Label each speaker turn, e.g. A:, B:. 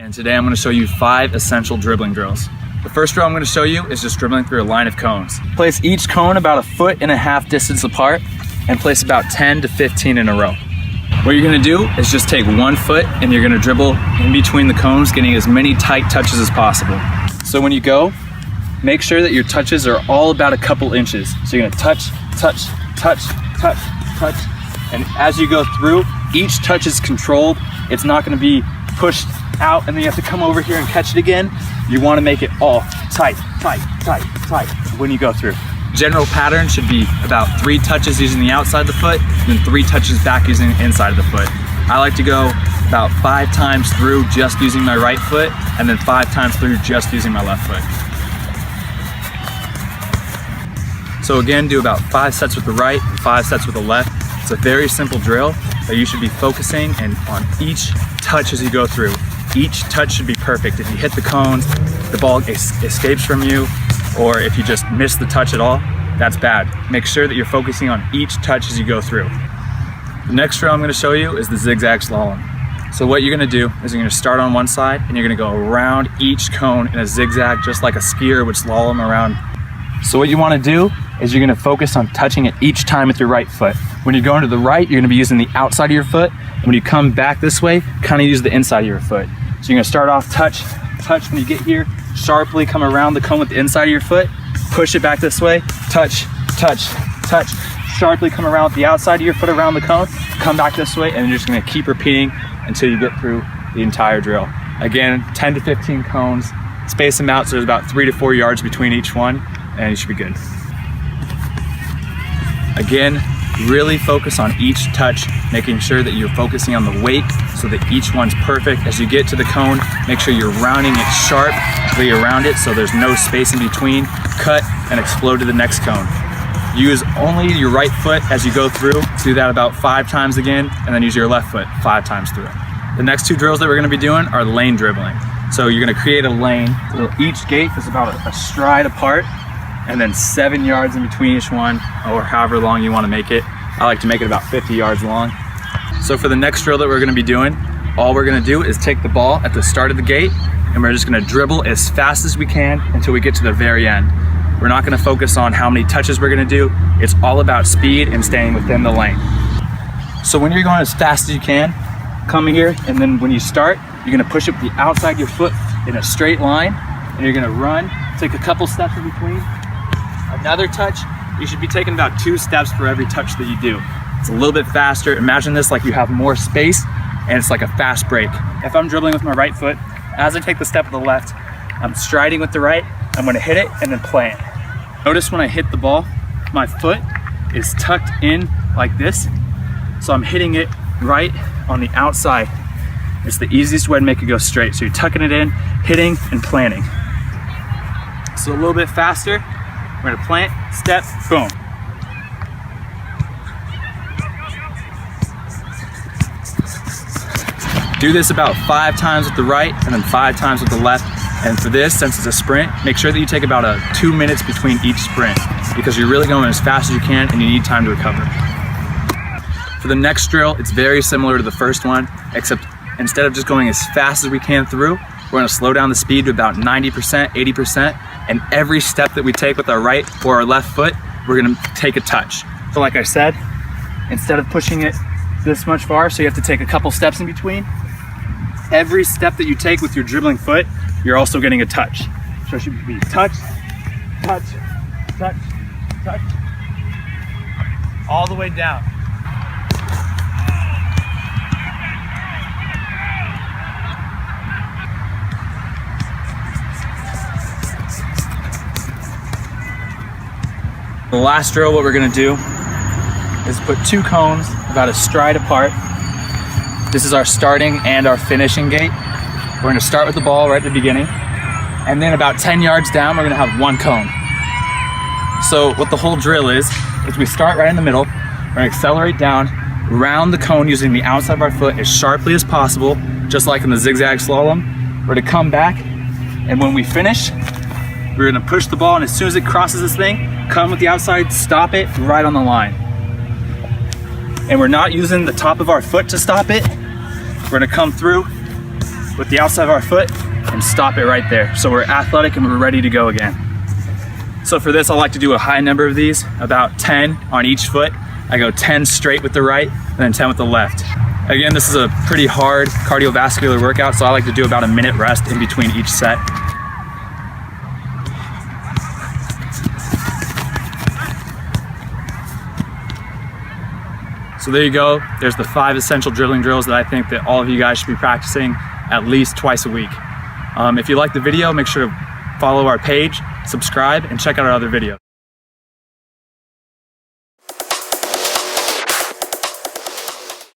A: and today I'm going to show you 5 essential dribbling drills. The first drill I'm going to show you is just dribbling through a line of cones. Place each cone about 1.5 feet distance apart and place about 10 to 15 in a row. What you're going to do is just take 1 foot and you're going to dribble in between the cones, getting as many tight touches as possible. So when you go, make sure that your touches are all about a couple inches. So you're going to touch, touch, touch, touch, touch, and as you go through, each touch is controlled. It's not going to be pushed out and then you have to come over here and catch it again. You want to make it all tight, tight, tight, tight when you go through. General pattern should be about 3 touches using the outside of the foot, and then 3 touches back using the inside of the foot. I like to go about 5 times through just using my right foot, and then 5 times through just using my left foot. So again, do about 5 sets with the right, 5 sets with the left. It's a very simple drill that you should be focusing on each touch as you go through. Each touch should be perfect. If you hit the cones, the ball escapes from you, or if you just miss the touch at all, that's bad. Make sure that you're focusing on each touch as you go through. The next drill I'm going to show you is the zigzag slalom. So what you're going to do is you're going to start on one side and you're going to go around each cone in a zigzag, just like a skier would slalom around. So what you want to do is you're going to focus on touching it each time with your right foot. When you're going to the right, you're going to be using the outside of your foot. And when you come back this way, kind of use the inside of your foot. So you're going to start off touch, touch. When you get here, sharply come around the cone with the inside of your foot, push it back this way, touch, touch, touch. Sharply come around with the outside of your foot around the cone, come back this way, and you're just going to keep repeating until you get through the entire drill. Again, 10 to 15 cones, space them out so there's about 3 to 4 yards between each one, and you should be good. Again, really focus on each touch, making sure that you're focusing on the weight so that each one's perfect. As you get to the cone, make sure you're rounding it sharp around it so there's no space in between. Cut and explode to the next cone. Use only your right foot as you go through. Do that about 5 times again, and then use your left foot 5 times through. The next 2 drills that we're going to be doing are lane dribbling. So you're going to create a lane. So each gate is about a stride apart, and then 7 yards in between each one, or however long you want to make it. I like to make it about 50 yards long. So for the next drill that we're going to be doing, all we're going to do is take the ball at the start of the gate, and we're just going to dribble as fast as we can until we get to the very end. We're not going to focus on how many touches we're going to do. It's all about speed and staying within the lane. So when you're going as fast as you can, come here, and then when you start, you're going to push up the outside of your foot in a straight line, and you're going to run, take a couple steps in between, another touch. You should be taking about 2 steps for every touch that you do. It's a little bit faster. Imagine this like you have more space, and it's like a fast break. If I'm dribbling with my right foot, as I take the step of the left, I'm striding with the right, I'm going to hit it and then plant. Notice when I hit the ball, my foot is tucked in like this, so I'm hitting it right on the outside. It's the easiest way to make it go straight. So you're tucking it in, hitting, and planting. So a little bit faster, we're going to plant, step, boom. Do this about 5 times with the right and then 5 times with the left. And for this, since it's a sprint, make sure that you take about 2 minutes between each sprint because you're really going as fast as you can and you need time to recover. For the next drill, it's very similar to the first one, except instead of just going as fast as we can through, we're going to slow down the speed to about 90%, 80%, and every step that we take with our right or our left foot, we're going to take a touch. So like I said, instead of pushing it this much far, so you have to take a couple steps in between, every step that you take with your dribbling foot, you're also getting a touch. So it should be touch, touch, touch, touch, all the way down. The last drill, what we're going to do is put 2 cones about a stride apart. This is our starting and our finishing gate. We're going to start with the ball right at the beginning, and then about 10 yards down, we're going to have 1 cone. So what the whole drill is we start right in the middle, we're going to accelerate down, round the cone using the outside of our foot as sharply as possible, just like in the zigzag slalom. We're going to come back, and when we finish, we're going to push the ball, and as soon as it crosses this thing, come with the outside, stop it right on the line. And we're not using the top of our foot to stop it. We're going to come through with the outside of our foot and stop it right there. So we're athletic and we're ready to go again. So for this, I like to do a high number of these, about 10 on each foot. I go 10 straight with the right and then 10 with the left. Again, this is a pretty hard cardiovascular workout, so I like to do about a minute rest in between each set. So there you go. There's the 5 essential dribbling drills that I think that all of you guys should be practicing at least twice a week. If you like the video, make sure to follow our page, subscribe, and check out our other videos.